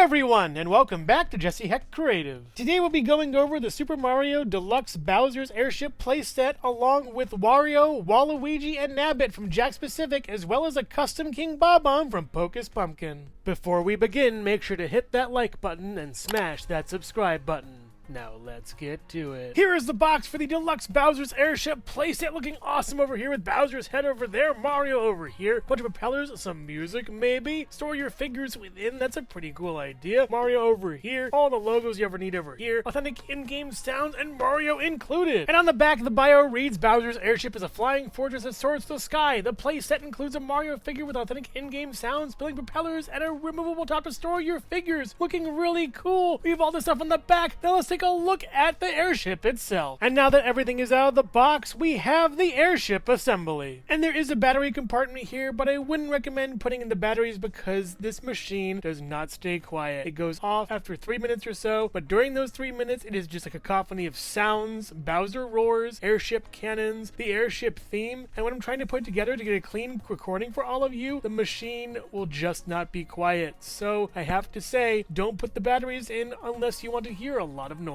everyone, and welcome back to Jesse Hecht Creative. Today we'll be going over the Super Mario Deluxe Bowser's Airship Playset along with Wario, Waluigi, and Nabbit from Jakks Pacific, as well as a custom King bob-omb from Pocus Pumpkin. Before we begin, make sure to hit that like button and smash that subscribe button. Now let's get to it. Here is the box for the Deluxe Bowser's Airship Playset, looking awesome over here with Bowser's head over there, Mario over here, bunch of propellers, some music maybe, store your figures within, that's a pretty cool idea, Mario over here, all the logos you ever need over here, authentic in-game sounds, and Mario included. And on the back of the bio reads, Bowser's Airship is a flying fortress that soars to the sky. The playset includes a Mario figure with authentic in-game sounds, spinning propellers, and a removable top to store your figures. Looking really cool. We have all this stuff on the back. Now let's take a look at the airship itself. And now that everything is out of the box, we have the airship assembly. And there is a battery compartment here, but I wouldn't recommend putting in the batteries because this machine does not stay quiet. It goes off after 3 minutes or so, but during those 3 minutes, it is just a cacophony of sounds, Bowser roars, airship cannons, the airship theme, and when I'm trying to put it together to get a clean recording for all of you, the machine will just not be quiet. So I have to say, don't put the batteries in unless you want to hear a lot of noise.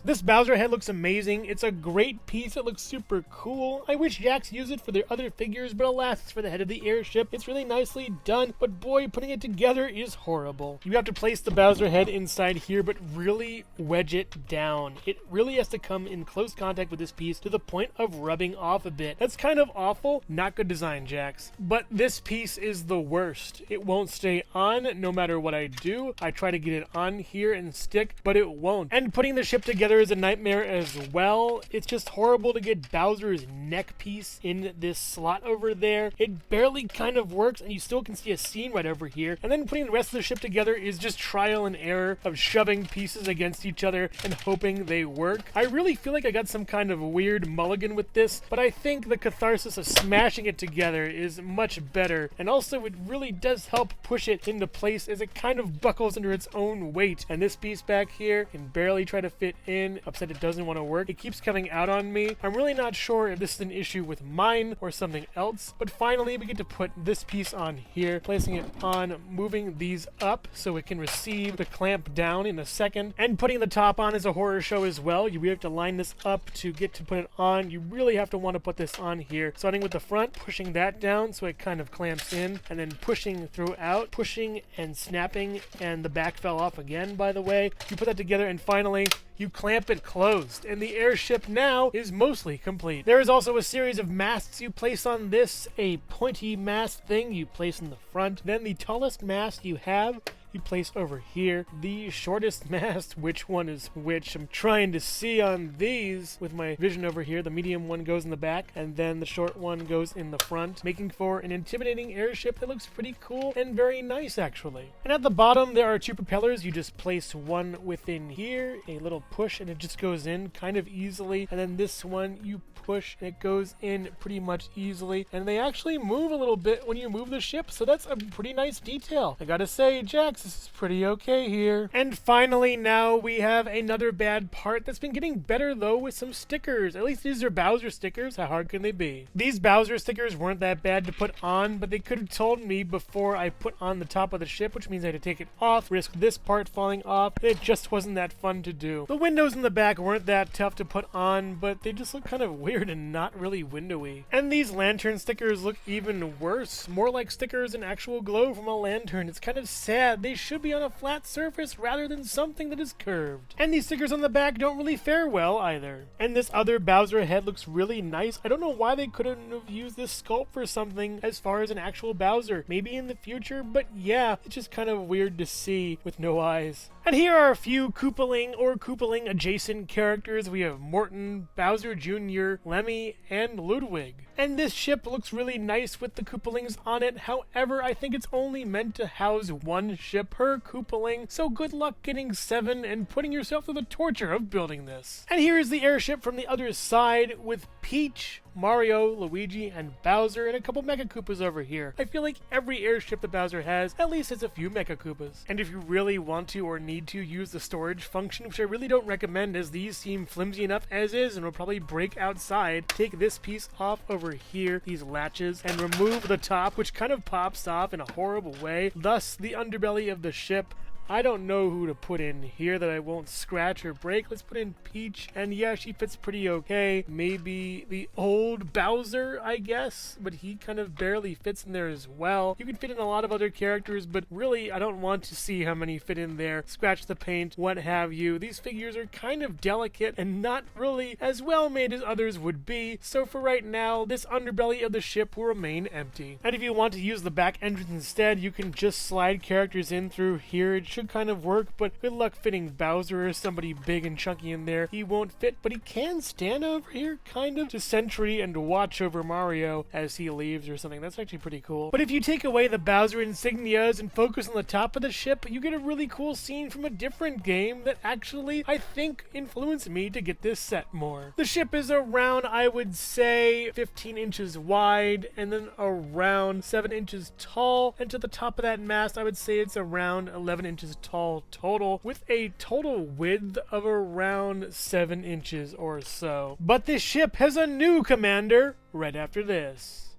This Bowser head looks amazing. It's a great piece. It looks super cool. I wish Jakks used it for their other figures, but alas, it's for the head of the airship. It's really nicely done, but boy, putting it together is horrible. You have to place the Bowser head inside here, but really wedge it down. It really has to come in close contact with this piece to the point of rubbing off a bit. That's kind of awful. Not good design, Jakks. But this piece is the worst. It won't stay on no matter what I do. I try to get it on here and stick, but it won't. And putting the ship together is a nightmare as well. It's just horrible to get Bowser's neck piece in this slot over there. It barely kind of works, and you still can see a scene right over here. And then putting the rest of the ship together is just trial and error of shoving pieces against each other and hoping they work. I really feel like I got some kind of weird mulligan with this, but I think the catharsis of smashing it together is much better. And also it really does help push it into place as it kind of buckles under its own weight. And this piece back here can barely try to fit in. Upset it doesn't want to work. It keeps coming out on me. I'm really not sure if this is an issue with mine or something else, but finally we get to put this piece on here, placing it on, moving these up so it can receive the clamp down in a second, and putting the top on is a horror show as well. You really have to line this up to get to put it on. You really have to want to put this on here. Starting with the front, pushing that down so it kind of clamps in, and then pushing throughout, pushing and snapping, and the back fell off again, by the way. You put that together, and finally you clamp it closed, and the airship now is mostly complete. There is also a series of masts you place on this, a pointy mast thing you place in the front, then the tallest mast you have you place over here. The shortest mast, which one is which? I'm trying to see on these with my vision over here. The medium one goes in the back, and then the short one goes in the front, making for an intimidating airship that looks pretty cool and very nice, actually. And at the bottom, there are two propellers. You just place one within here, a little push, and it just goes in kind of easily. And then this one, you push, and it goes in pretty much easily. And they actually move a little bit when you move the ship, so that's a pretty nice detail. I gotta say, Jakks, this is pretty okay here. And finally, now we have another bad part that's been getting better though with some stickers. At least these are Bowser stickers. How hard can they be? These Bowser stickers weren't that bad to put on, but they could have told me before I put on the top of the ship, which means I had to take it off, risk this part falling off. It just wasn't that fun to do. The windows in the back weren't that tough to put on, but they just look kind of weird and not really windowy. And these lantern stickers look even worse. More like stickers in actual glow from a lantern. It's kind of sad. They should be on a flat surface rather than something that is curved. And these stickers on the back don't really fare well either. And this other Bowser head looks really nice. I don't know why they couldn't have used this sculpt for something as far as an actual Bowser. Maybe in the future, but yeah, it's just kind of weird to see with no eyes. And here are a few Koopaling or Koopaling adjacent characters. We have Morton, Bowser Jr., Lemmy, and Ludwig. And this ship looks really nice with the Koopalings on it. However, I think it's only meant to house one ship per Koopaling, so good luck getting 7 and putting yourself through the torture of building this. And here's the airship from the other side with Peach, Mario, Luigi, and Bowser, and a couple Mecha Koopas over here. I feel like every airship that Bowser has at least has a few Mecha Koopas. And if you really want to or need to use the storage function, which I really don't recommend as these seem flimsy enough as is and will probably break outside, take this piece off over here, these latches, and remove the top, which kind of pops off in a horrible way. Thus, the underbelly of the ship I don't know who to put in here that I won't scratch or break. Let's put in Peach, and yeah, she fits pretty okay. Maybe the old Bowser, I guess, but he kind of barely fits in there as well. You can fit in a lot of other characters, but really, I don't want to see how many fit in there. Scratch the paint, what have you. These figures are kind of delicate and not really as well made as others would be, so for right now, this underbelly of the ship will remain empty. And if you want to use the back entrance instead, you can just slide characters in through here. It should kind of work, but good luck fitting Bowser or somebody big and chunky in there. He won't fit, but he can stand over here, kind of, to sentry and watch over Mario as he leaves or something. That's actually pretty cool. But if you take away the Bowser insignias and focus on the top of the ship, you get a really cool scene from a different game that actually, I think, influenced me to get this set more. The ship is around, I would say, 15 inches wide, and then around 7 inches tall, and to the top of that mast, I would say it's around 11 inches tall total, with a total width of around 7 inches or so. But this ship has a new commander right after this.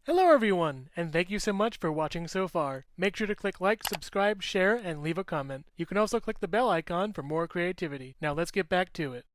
Hello everyone, and thank you so much for watching so far. Make sure to click like, subscribe, share, and leave a comment. You can also click the bell icon for more creativity. Now let's get back to it.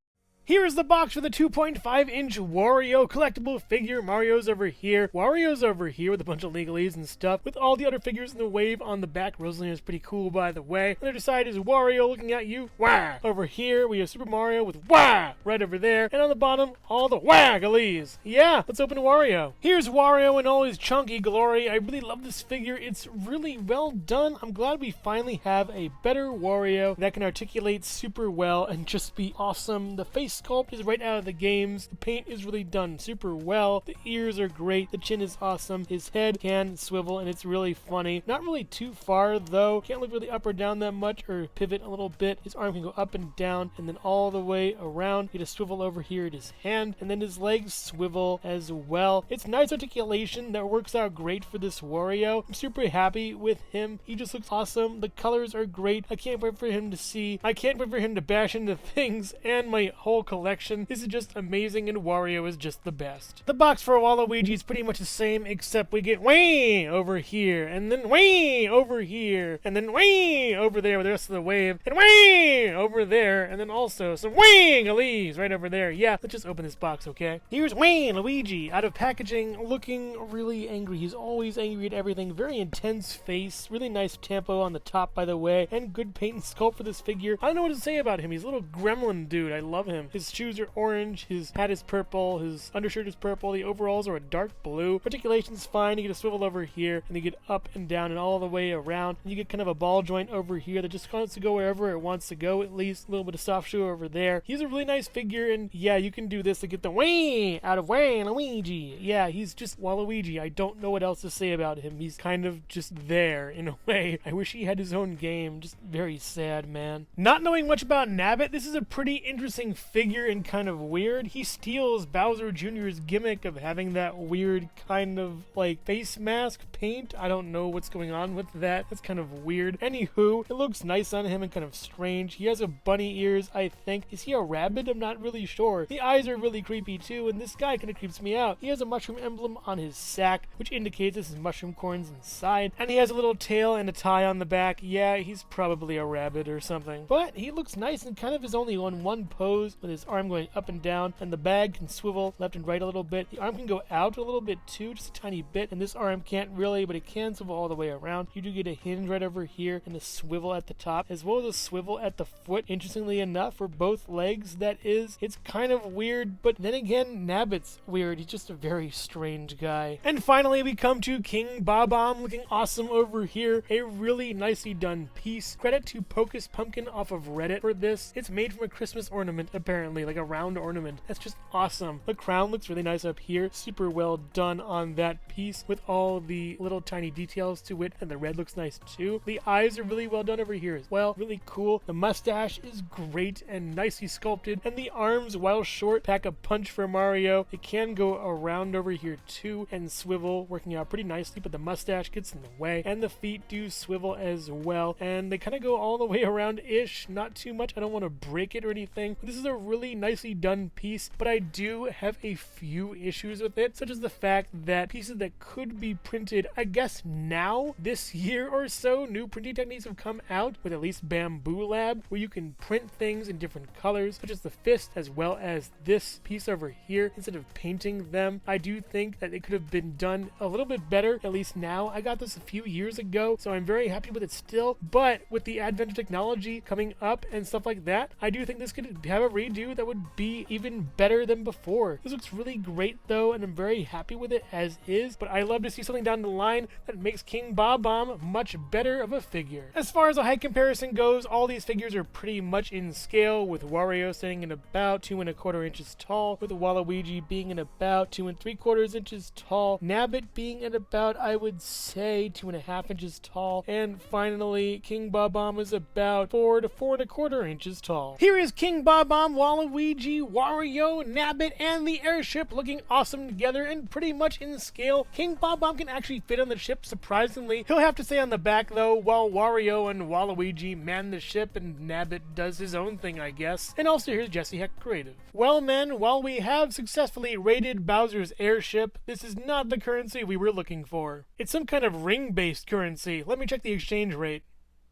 Here is the box for the 2.5-inch Wario collectible figure. Mario's over here. Wario's over here with a bunch of legalese and stuff, with all the other figures in the wave on the back. Rosalina's pretty cool, by the way. On the other side is Wario looking at you. Wah! Over here, we have Super Mario with wah! Right over there. And on the bottom, all the waggalese. Yeah, let's open Wario. Here's Wario in all his chunky glory. I really love this figure. It's really well done. I'm glad we finally have a better Wario that can articulate super well and just be awesome. The face sculpt is right out of the games. The paint is really done super well. The ears are great. The chin is awesome. His head can swivel and it's really funny. Not really too far though. Can't look really up or down that much or pivot a little bit. His arm can go up and down and then all the way around. He just swivel over here at his hand and then his legs swivel as well. It's nice articulation that works out great for this Wario. I'm super happy with him. He just looks awesome. The colors are great. I can't wait for him to see. I can't wait for him to bash into things and my whole collection. This is just amazing and Wario is just the best. The box for Waluigi is pretty much the same except we get way over here and then way over here and then way over there with the rest of the wave and way over there and then also some waggalese right over there. Yeah, let's just open this box, okay? Here's Waluigi out of packaging looking really angry. He's always angry at everything. Very intense face. Really nice tempo on the top, by the way, and good paint and sculpt for this figure. I don't know what to say about him. He's a little gremlin dude. I love him. His shoes are orange, his hat is purple, his undershirt is purple, the overalls are a dark blue. Articulation's fine. You get a swivel over here, and you get up and down and all the way around. And you get kind of a ball joint over here that just wants to go wherever it wants to go, at least. A little bit of soft shoe over there. He's a really nice figure, and yeah, you can do this to get the way out of Waluigi. Yeah, he's just Waluigi. I don't know what else to say about him. He's kind of just there, in a way. I wish he had his own game. Just very sad, man. Not knowing much about Nabbit, this is a pretty interesting figure and kind of weird. He steals Bowser Jr.'s gimmick of having that weird kind of like face mask paint. I don't know what's going on with that. That's kind of weird. Anywho, it looks nice on him and kind of strange. He has a bunny ears, I think. Is he a rabbit? I'm not really sure. The eyes are really creepy too, and this guy kind of creeps me out. He has a mushroom emblem on his sack, which indicates this is mushroom corns inside, and he has a little tail and a tie on the back. Yeah, he's probably a rabbit or something. But he looks nice and kind of is only on one pose with his arm going up and down, and the bag can swivel left and right a little bit. The arm can go out a little bit too, just a tiny bit, and this arm can't really, but it can swivel all the way around. You do get a hinge right over here and a swivel at the top, as well as a swivel at the foot. Interestingly enough, for both legs, that is. It's kind of weird, but then again, Nabbit's weird. He's just a very strange guy. And finally, we come to King Bob-omb, looking awesome over here. A really nicely done piece. Credit to Pocus Pumpkin off of Reddit for this. It's made from a Christmas ornament, apparently, like a round ornament. That's just awesome. The crown looks really nice up here. Super well done on that piece with all the little tiny details to it, and the red looks nice too. The eyes are really well done over here as well. Really cool. The mustache is great and nicely sculpted, and the arms, while short, pack a punch for Mario. It can go around over here too and swivel, working out pretty nicely, but the mustache gets in the way, and the feet do swivel as well, and they kind of go all the way around-ish. Not too much. I don't want to break it or anything. This is a really nicely done piece, but I do have a few issues with it, such as the fact that pieces that could be printed, I guess now, this year or so, new printing techniques have come out with at least Bamboo Lab, where you can print things in different colors, such as the fist as well as this piece over here, instead of painting them. I do think that it could have been done a little bit better, at least now. I got this a few years ago, so I'm very happy with it still, but with the advent of technology coming up and stuff like that, I do think this could have a redo that would be even better than before. This looks really great though, and I'm very happy with it as is, but I love to see something down the line that makes King Bob-omb much better of a figure. As far as a height comparison goes, all these figures are pretty much in scale, with Wario standing at about 2¼ inches tall, with Waluigi being at about 2¾ inches tall, Nabbit being at about, I would say, 2½ inches tall, and finally, King Bob-omb is about 4 to 4¼ inches tall. Here is King Bob-omb, Waluigi, Wario, Nabbit, and the airship looking awesome together and pretty much in scale. King Bob-omb can actually fit on the ship, surprisingly. He'll have to stay on the back though, while Wario and Waluigi man the ship and Nabbit does his own thing, I guess. And also here's Jesse Hecht Creative. Well men, while we have successfully raided Bowser's airship, this is not the currency we were looking for. It's some kind of ring-based currency. Let me check the exchange rate.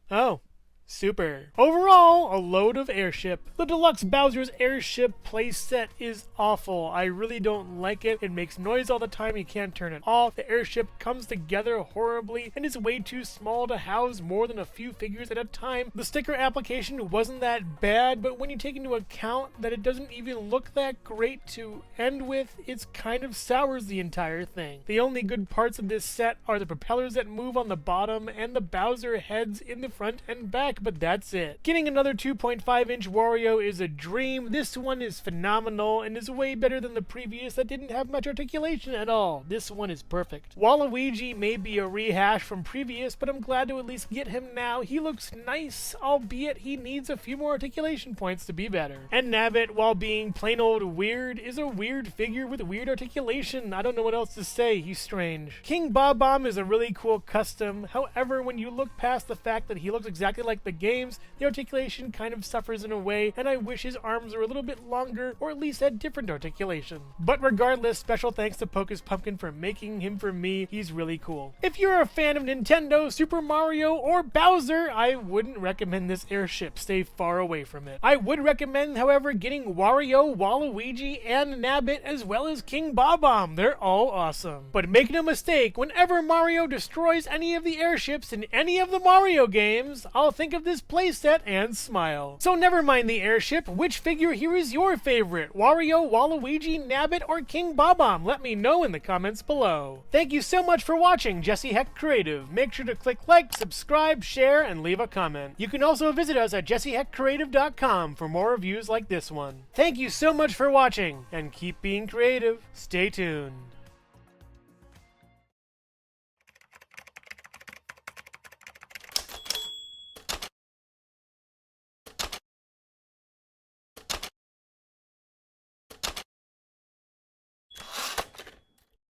Oh. Super. Overall, a load of airship. The deluxe Bowser's Airship playset is awful. I really don't like it. It makes noise all the time. You can't turn it off. The airship comes together horribly and is way too small to house more than a few figures at a time. The sticker application wasn't that bad, but when you take into account that it doesn't even look that great to end with, it's kind of sours the entire thing. The only good parts of this set are the propellers that move on the bottom and the Bowser heads in the front and back, but that's it. Getting another 2.5-inch Wario is a dream. This one is phenomenal and is way better than the previous that didn't have much articulation at all. This one is perfect. Waluigi may be a rehash from previous, but I'm glad to at least get him now. He looks nice, albeit he needs a few more articulation points to be better. And Nabbit, while being plain old weird, is a weird figure with weird articulation. I don't know what else to say. He's strange. King Bob-omb is a really cool custom. However, when you look past the fact that he looks exactly like the games, the articulation kind of suffers in a way, and I wish his arms were a little bit longer, or at least had different articulation. But regardless, special thanks to Pocus Pumpkin for making him for me. He's really cool. If you're a fan of Nintendo, Super Mario, or Bowser, I wouldn't recommend this airship. Stay far away from it. I would recommend, however, getting Wario, Waluigi, and Nabbit, as well as King Bob-omb. They're all awesome. But make no mistake, whenever Mario destroys any of the airships in any of the Mario games, I'll think of this playset and smile. So never mind the airship, which figure here is your favorite? Wario, Waluigi, Nabbit, or King Bob-omb? Let me know in the comments below. Thank you so much for watching Jesse Hecht Creative. Make sure to click like, subscribe, share, and leave a comment. You can also visit us at jessehechtcreative.com for more reviews like this one. Thank you so much for watching, and keep being creative. Stay tuned.